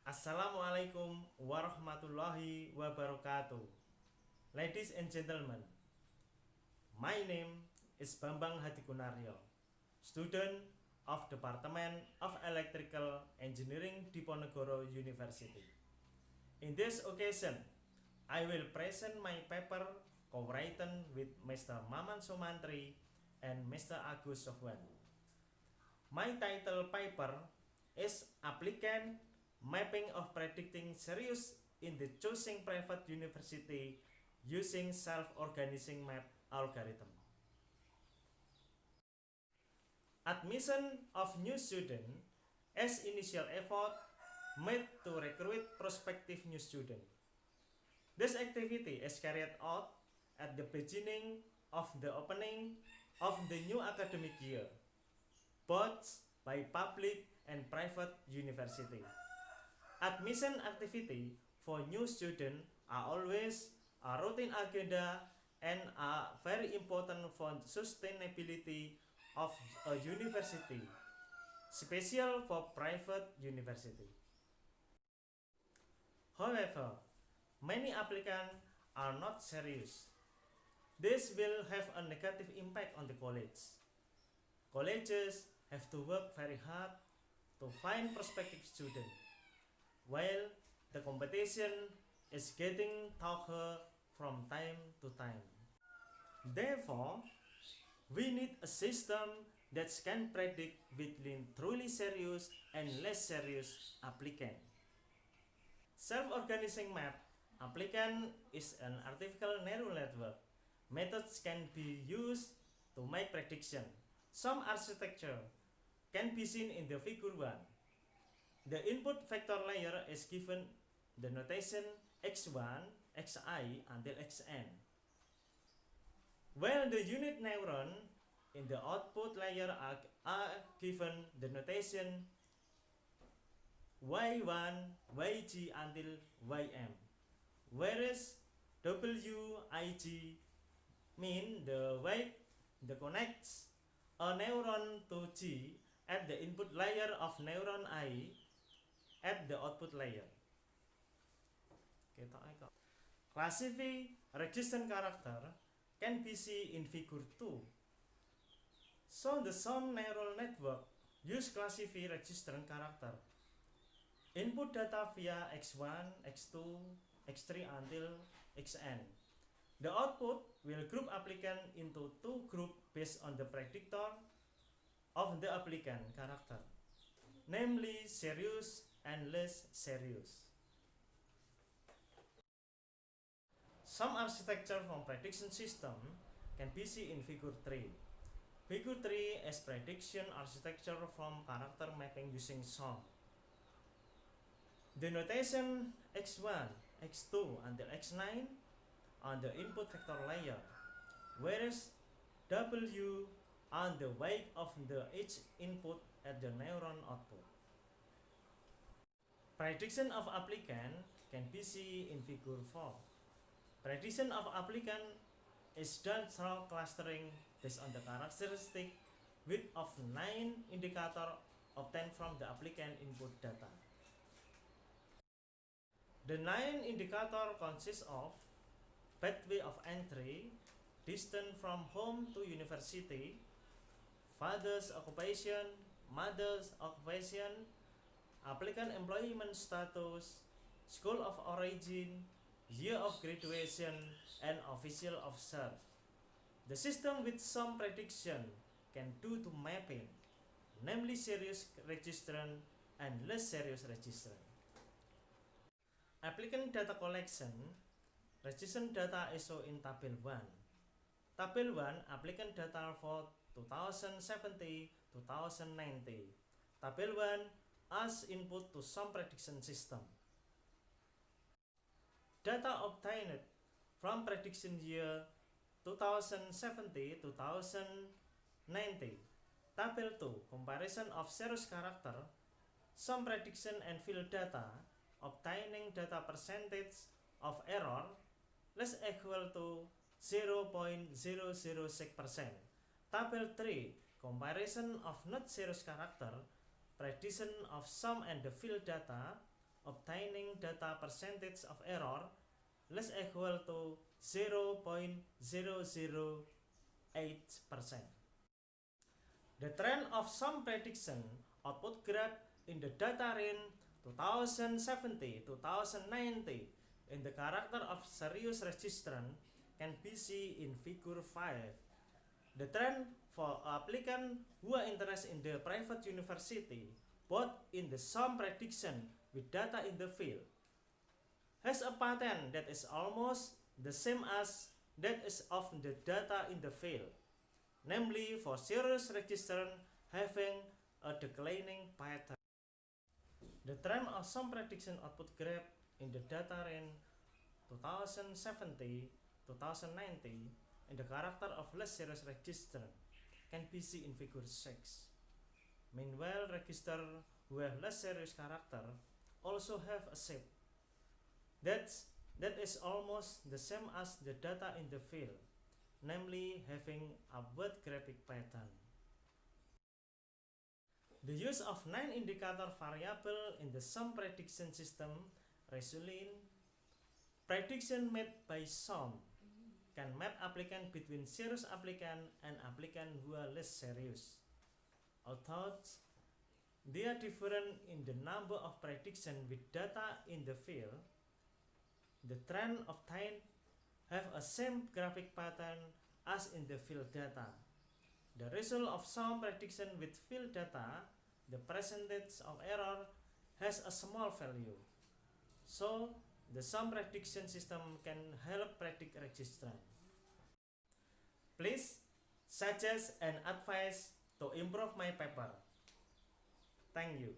Assalamualaikum warahmatullahi wabarakatuh. Ladies and gentlemen, my name is Bambang Hadikunaryo, student of Department of Electrical Engineering Diponegoro University. In this occasion, I will present my paper co-written with Mr. Maman Sumantri and Mr. Agus Sofwan. My title paper is Applicant Mapping of Predicting Series in the Choosing Private University using Self-Organizing Map Algorithm. Admission of new students as initial effort made to recruit prospective new students. This activity is carried out at the beginning of the opening of the new academic year, both by public and private university. Admission activity for new students are always a routine agenda and are very important for sustainability of a university, special for private university. However, many applicants are not serious. This will have a negative impact on the college. Colleges have to work very hard to find prospective students, while the competition is getting tougher from time to time. Therefore, we need a system that can predict between truly serious and less serious applicants. Self-organizing map applicant is an artificial neural network. Methods can be used to make prediction. Some architecture can be seen in the figure 1. The input vector layer is given the notation x1, xi until xn, while the unit neuron in the output layer are given the notation y1, yg until ym, whereas wig mean the weight that connects a neuron to g at the input layer of neuron I at the output layer. Classify register character can be seen in figure 2. So the some neural network use classify register character. Input data via x1, x2, x3 until xn. The output will group applicant into two groups based on the predictor of the applicant character, namely serious and less serious. Some architecture from prediction system can be seen in figure 3. Figure 3 is prediction architecture from character mapping using sum. The notation x1, x2 until x9 on the input vector layer, whereas w on the weight of the each input at the neuron output. Prediction of applicant can be seen in figure 4. Prediction of applicant is done through clustering based on the characteristic width of 9 indicators obtained from the applicant input data. The 9 indicator consists of pathway of entry, distance from home to university, father's occupation, mother's occupation, applicant employment status, school of origin, year of graduation, and official of serve. The system with some prediction can do to mapping, namely serious registrant and less serious registrant. Applicant data collection, registration data is shown in Table 1. Table 1, applicant data for 2070-2090. Table 1 as input to some prediction system. Data obtained from prediction year 2070-2090. Table 2, comparison of serious character, some prediction and field data, obtaining data percentage of error less equal to 0.006%. Table 3, comparison of not serious character, prediction of sum and the field data, obtaining data percentage of error less equal to 0.008%. The trend of some prediction output graph in the data range 2070-2090 in the character of series registrant can be seen in figure 5. The trend for applicants who are interested in the private university, both in the sum prediction with data in the field, has a pattern that is almost the same as that is of the data in the field, namely for series registrant having a declining pattern. The trend of sum prediction output graph in the data range 2070-2090 in the character of less series registrant can be seen in figure 6. Meanwhile, registers who have less series character also have a shape that is almost the same as the data in the field, namely having upward graphic pattern. The use of 9 indicator variable in the sum prediction system results in prediction made by sum can map applicant between serious applicant and applicant who are less serious. Although they are different in the number of prediction with data in the field, the trend obtained have a same graphic pattern as in the field data. The result of sum prediction with field data, the percentage of error has a small value. So, the sum prediction system can help predict registrant. Please suggest and advise to improve my paper. Thank you.